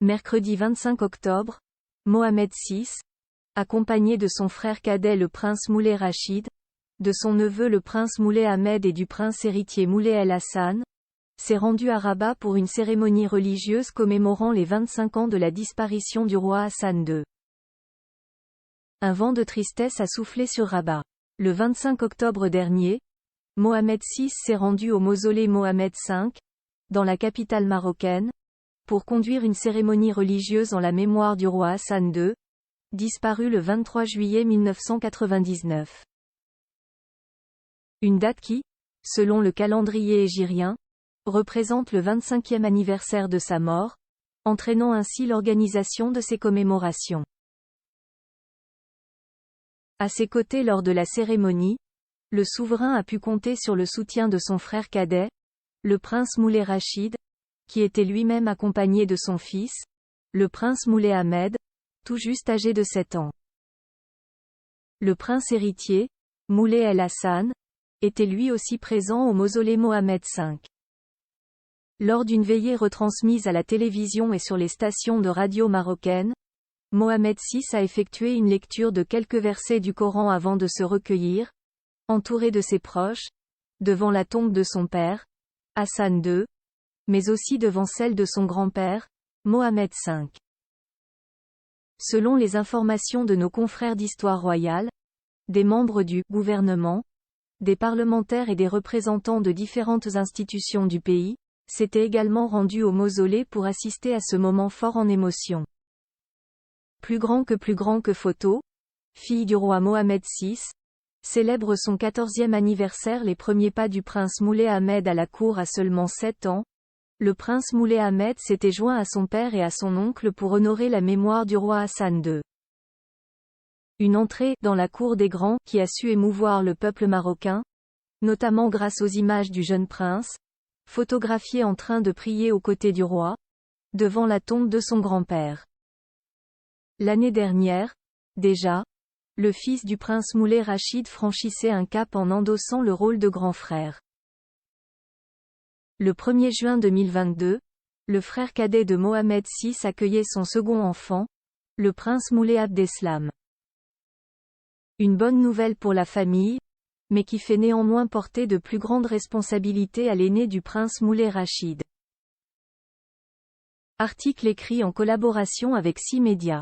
Mercredi 25 octobre, Mohammed VI, accompagné de son frère cadet le prince Moulay Rachid, de son neveu le prince Moulay Ahmed et du prince héritier Moulay El Hassan, s'est rendu à Rabat pour une cérémonie religieuse commémorant les 25 ans de la disparition du roi Hassan II. Un vent de tristesse a soufflé sur Rabat. Le 25 octobre dernier, Mohammed VI s'est rendu au mausolée Mohammed V, dans la capitale marocaine, pour conduire une cérémonie religieuse en la mémoire du roi Hassan II, disparu le 23 juillet 1999. Une date qui, selon le calendrier hégirien, représente le 25e anniversaire de sa mort, entraînant ainsi l'organisation de ces commémorations. À ses côtés lors de la cérémonie, le souverain a pu compter sur le soutien de son frère cadet, le prince Moulay Rachid, qui était lui-même accompagné de son fils, le prince Moulay Ahmed, tout juste âgé de 7 ans. Le prince héritier, Moulay El Hassan, était lui aussi présent au mausolée Mohammed V. Lors d'une veillée retransmise à la télévision et sur les stations de radio marocaines, Mohammed VI a effectué une lecture de quelques versets du Coran avant de se recueillir, entouré de ses proches, devant la tombe de son père, Hassan II, mais aussi devant celle de son grand-père, Mohammed V. Selon les informations de nos confrères d'Histoire royale, des membres du gouvernement, des parlementaires et des représentants de différentes institutions du pays, s'étaient également rendus au mausolée pour assister à ce moment fort en émotion. Plus grand que photo, fille du roi Mohammed VI, célèbre son 14e anniversaire les premiers pas du prince Moulay Ahmed à la cour à seulement 7 ans. Le prince Moulay Ahmed s'était joint à son père et à son oncle pour honorer la mémoire du roi Hassan II. Une entrée dans la cour des grands qui a su émouvoir le peuple marocain, notamment grâce aux images du jeune prince, photographié en train de prier aux côtés du roi, devant la tombe de son grand-père. L'année dernière, déjà, le fils du prince Moulay Rachid franchissait un cap en endossant le rôle de grand frère. Le 1er juin 2022, le frère cadet de Mohammed VI accueillait son second enfant, le prince Moulay Abdeslam. Une bonne nouvelle pour la famille, mais qui fait néanmoins porter de plus grandes responsabilités à l'aîné du prince Moulay Rachid. Article écrit en collaboration avec 6 médias.